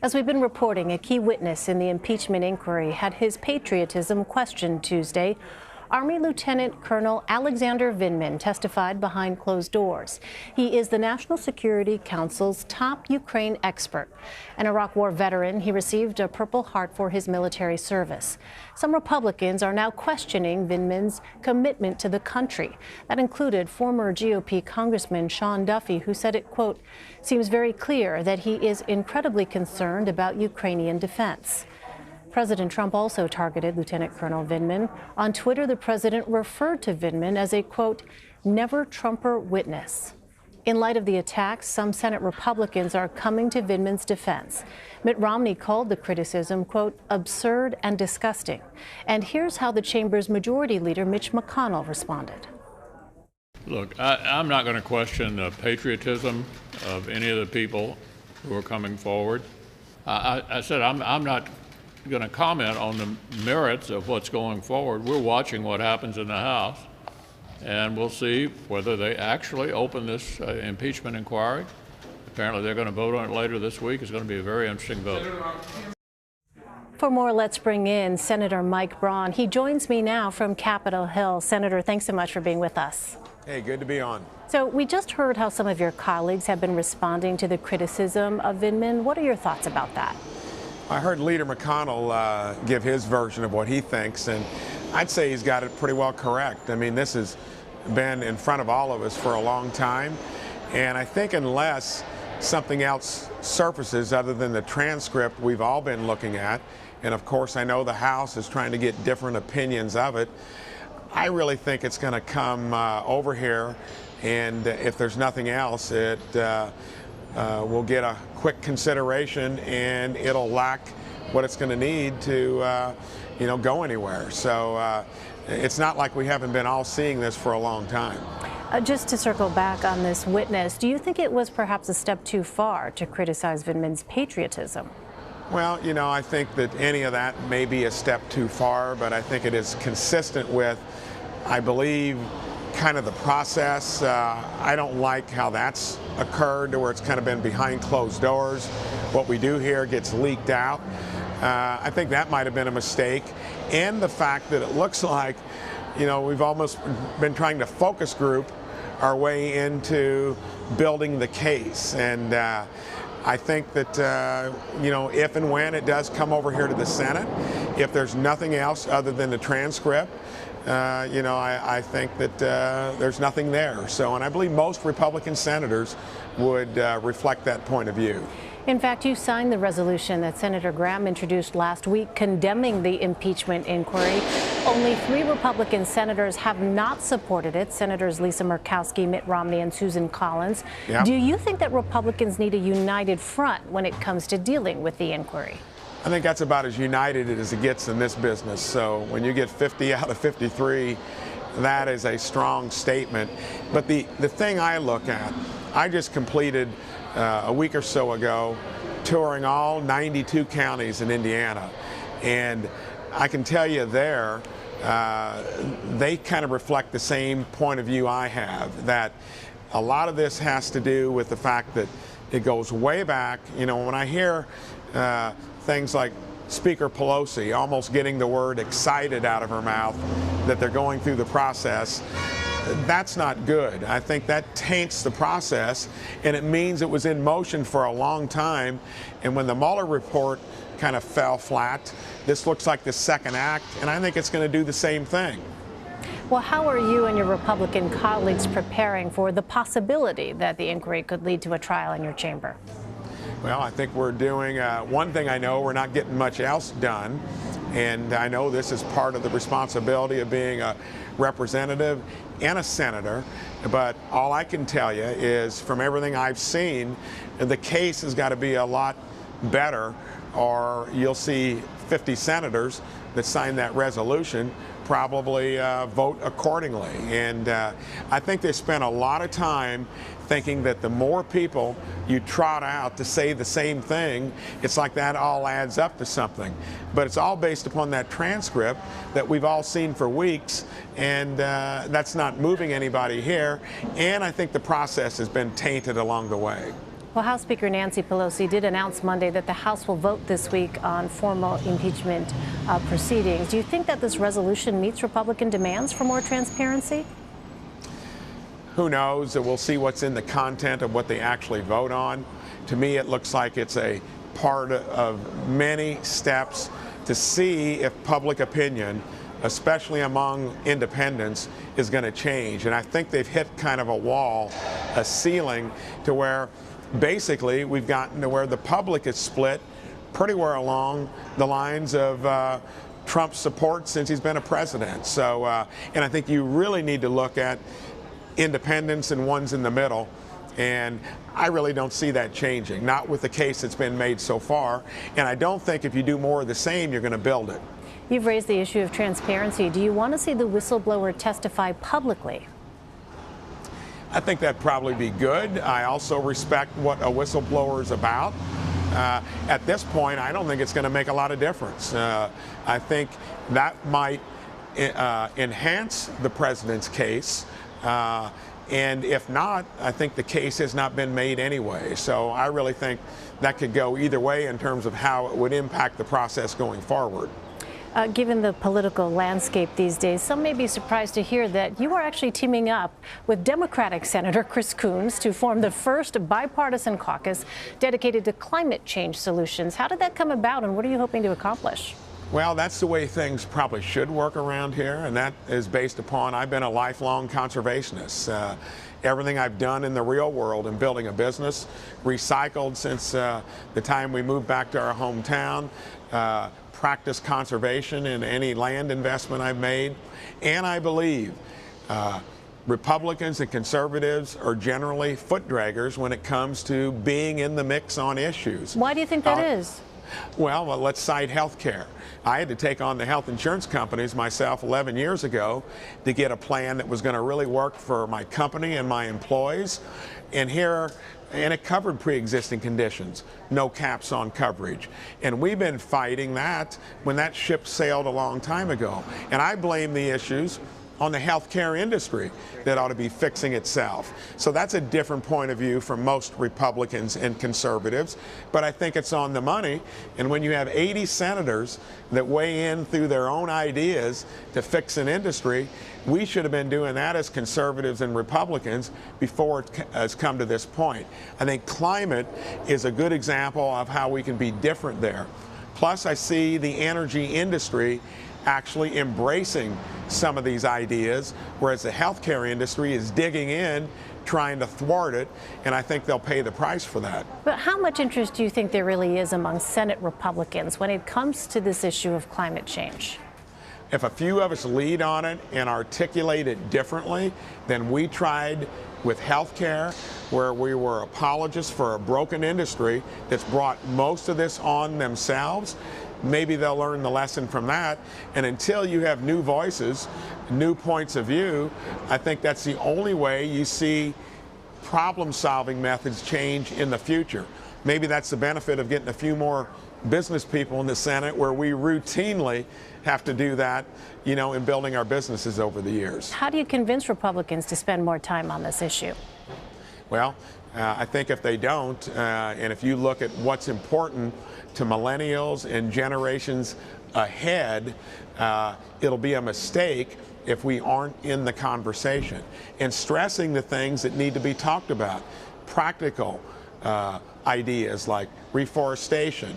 As we've been reporting, a key witness in the impeachment inquiry had his patriotism questioned Tuesday. Army Lieutenant Colonel Alexander Vindman testified behind closed doors. He is the National Security Council's top Ukraine expert. An Iraq War veteran, he received a Purple Heart for his military service. Some Republicans are now questioning Vindman's commitment to the country. That included former GOP Congressman Sean Duffy, who said it, quote, seems very clear that he is incredibly concerned about Ukrainian defense. President Trump also targeted Lieutenant Colonel Vindman. On Twitter, the president referred to Vindman as a, quote, never-Trumper witness. In light of the attacks, some Senate Republicans are coming to Vindman's defense. Mitt Romney called the criticism, quote, absurd and disgusting. And here's how the chamber's majority leader, Mitch McConnell, responded. Look, I'm not going to question the patriotism of any of the people who are coming forward. I said I'm not going to comment on the merits of what's going forward. We're watching what happens in the House, and we'll see whether they actually open this impeachment inquiry. Apparently they're going to vote on it later this week. It's going to be a very interesting vote. For more, let's bring in Senator Mike Braun. He joins me now from Capitol Hill. Senator, thanks so much for being with us. Hey, good to be on. So we just heard how some of your colleagues have been responding to the criticism of Vindman. What are your thoughts about that? I heard Leader McConnell give his version of what he thinks, and I'd say he's got it pretty well correct. I mean, this has been in front of all of us for a long time, and I think unless something else surfaces other than the transcript we've all been looking at, and of course I know the House is trying to get different opinions of it, I really think it's going to come over here, and if there's nothing else, we'll get a quick consideration, and it'll lack what it's going to need to, go anywhere. So it's not like we haven't been all seeing this for a long time. Just to circle back on this witness, do you think it was perhaps a step too far to criticize Vindman's patriotism? Well, I think that any of that may be a step too far, but I think it is consistent with, I believe, kind of the process. I don't like how that's occurred, to where it's kind of been behind closed doors. What we do here gets leaked out. I think that might have been a mistake, and the fact that it looks like, we've almost been trying to focus group our way into building the case. And I think that, if and when it does come over here to the Senate, if there's nothing else other than the transcript, I think that there's nothing there. So, and I believe most Republican senators would reflect that point of view. In fact, you signed the resolution that Senator Graham introduced last week condemning the impeachment inquiry. Only 3 Republican senators have not supported it. Senators Lisa Murkowski, Mitt Romney, and Susan Collins. Yep. Do you think that Republicans need a united front when it comes to dealing with the inquiry? I think that's about as united as it gets in this business. So when you get 50 out of 53, that is a strong statement. But the thing I look at, I just completed a week or so ago touring all 92 counties in Indiana. And I can tell you there, they kind of reflect the same point of view I have, that a lot of this has to do with the fact that it goes way back. When I hear things like Speaker Pelosi almost getting the word excited out of her mouth that they're going through the process, that's not good. I think that taints the process, and it means it was in motion for a long time. And when the Mueller report kind of fell flat, this looks like the second act, and I think it's going to do the same thing. Well, how are you and your Republican colleagues preparing for the possibility that the inquiry could lead to a trial in your chamber? Well, I think we're doing one thing. I know we're not getting much else done, and I know this is part of the responsibility of being a representative and a senator, but all I can tell you is, from everything I've seen, the case has got to be a lot better, or you'll see 50 senators that sign that resolution probably vote accordingly. And I think they spent a lot of time thinking that the more people you trot out to say the same thing, it's like that all adds up to something. But it's all based upon that transcript that we've all seen for weeks, and that's not moving anybody here. And I think the process has been tainted along the way. Well, House Speaker Nancy Pelosi did announce Monday that the House will vote this week on formal impeachment proceedings. Do you think that this resolution meets Republican demands for more transparency? Who knows? We'll see what's in the content of what they actually vote on. To me, it looks like it's a part of many steps to see if public opinion, especially among independents, is going to change. And I think they've hit kind of a wall, a ceiling, to where basically we've gotten to where the public is split pretty well along the lines of Trump's support since he's been a president. So, and I think you really need to look at independents and ones in the middle. And I really don't see that changing, not with the case that's been made so far. And I don't think if you do more of the same, you're going to build it. You've raised the issue of transparency. Do you want to see the whistleblower testify publicly? I think that'd probably be good. I also respect what a whistleblower is about. At this point, I don't think it's going to make a lot of difference. I think that might enhance the president's case. And if not, I think the case has not been made anyway. So I really think that could go either way in terms of how it would impact the process going forward. Given the political landscape these days, some may be surprised to hear that you are actually teaming up with Democratic Senator Chris Coons to form the first bipartisan caucus dedicated to climate change solutions. How did that come about, and what are you hoping to accomplish? Well, that's the way things probably should work around here, and that is based upon I've been a lifelong conservationist. Everything I've done in the real world in building a business, recycled since the time we moved back to our hometown, practiced conservation in any land investment I've made, and I believe Republicans and conservatives are generally foot draggers when it comes to being in the mix on issues. Why do you think that is? Well, let's cite health care. I had to take on the health insurance companies myself 11 years ago to get a plan that was going to really work for my company and my employees. And it covered pre-existing conditions, no caps on coverage. And we've been fighting that when that ship sailed a long time ago. And I blame the issues on the healthcare industry that ought to be fixing itself. So that's a different point of view from most Republicans and conservatives, but I think it's on the money. And when you have 80 senators that weigh in through their own ideas to fix an industry, we should have been doing that as conservatives and Republicans before it has come to this point. I think climate is a good example of how we can be different there. Plus, I see the energy industry actually embracing some of these ideas, whereas the healthcare industry is digging in, trying to thwart it, and I think they'll pay the price for that. But how much interest do you think there really is among Senate Republicans when it comes to this issue of climate change? If a few of us lead on it and articulate it differently than we tried with healthcare, where we were apologists for a broken industry that's brought most of this on themselves, maybe they'll learn the lesson from that. And until you have new voices, new points of view, I think that's the only way you see problem-solving methods change in the future. Maybe that's the benefit of getting a few more business people in the Senate, where we routinely have to do that, you know, in building our businesses over the years. How do you convince Republicans to spend more time on this issue? Well, I think if they don't, and if you look at what's important to millennials and generations ahead, it'll be a mistake if we aren't in the conversation and stressing the things that need to be talked about. Practical ideas like reforestation,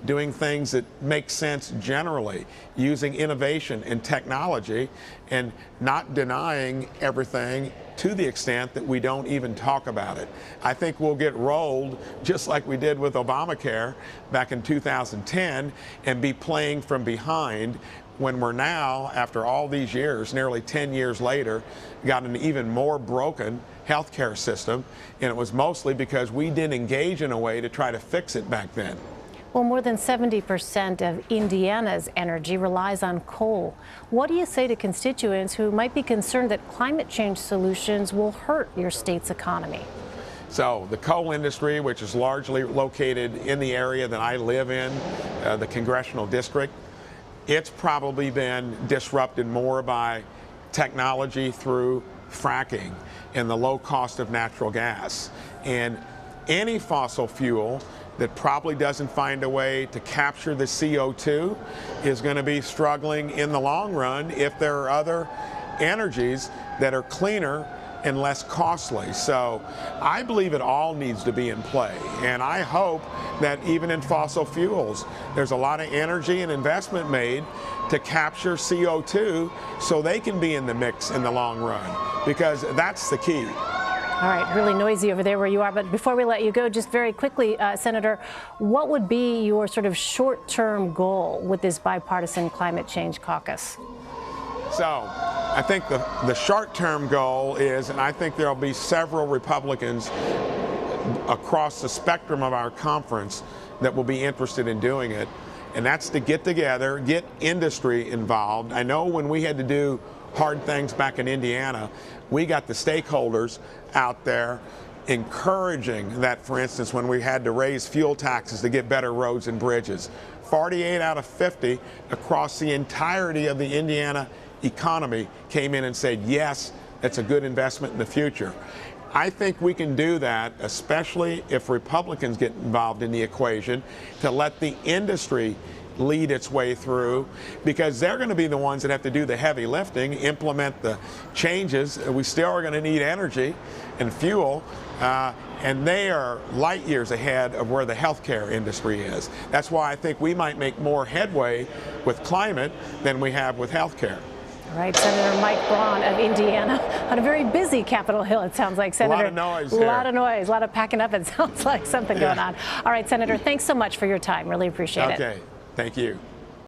doing things that make sense generally, using innovation and technology, and not denying everything to the extent that we don't even talk about it. I think we'll get rolled just like we did with Obamacare back in 2010 and be playing from behind when we're now, after all these years, nearly 10 years later, got an even more broken healthcare system, and it was mostly because we didn't engage in a way to try to fix it back then. Well, more than 70% of Indiana's energy relies on coal. What do you say to constituents who might be concerned that climate change solutions will hurt your state's economy? So the coal industry, which is largely located in the area that I live in, the congressional district, it's probably been disrupted more by technology through fracking and the low cost of natural gas. And any fossil fuel that probably doesn't find a way to capture the CO2 is going to be struggling in the long run if there are other energies that are cleaner and less costly. So I believe it all needs to be in play. And I hope that even in fossil fuels, there's a lot of energy and investment made to capture CO2 so they can be in the mix in the long run, because that's the key. All right, really noisy over there where you are. But before we let you go, just very quickly, Senator, what would be your sort of short-term goal with this Bipartisan Climate Change Caucus? So I think the short-term goal is, and I think there will be several Republicans across the spectrum of our conference that will be interested in doing it, and that's to get together, get industry involved. I know when we had to do hard things back in Indiana, we got the stakeholders out there encouraging that. For instance, when we had to raise fuel taxes to get better roads and bridges, 48 out of 50 across the entirety of the Indiana economy came in and said, yes, that's a good investment in the future. I think we can do that, especially if Republicans get involved in the equation, to let the industry lead its way through, because they're going to be the ones that have to do the heavy lifting, implement the changes. We still are going to need energy and fuel, and they are light years ahead of where the healthcare industry is. That's why I think we might make more headway with climate than we have with healthcare. All right, Senator Mike Braun of Indiana on a very busy Capitol Hill, it sounds like, Senator. A lot of noise here. A lot of noise, a lot of packing up. It sounds like something going on. All right, Senator, thanks so much for your time. Really appreciate it. Okay, thank you.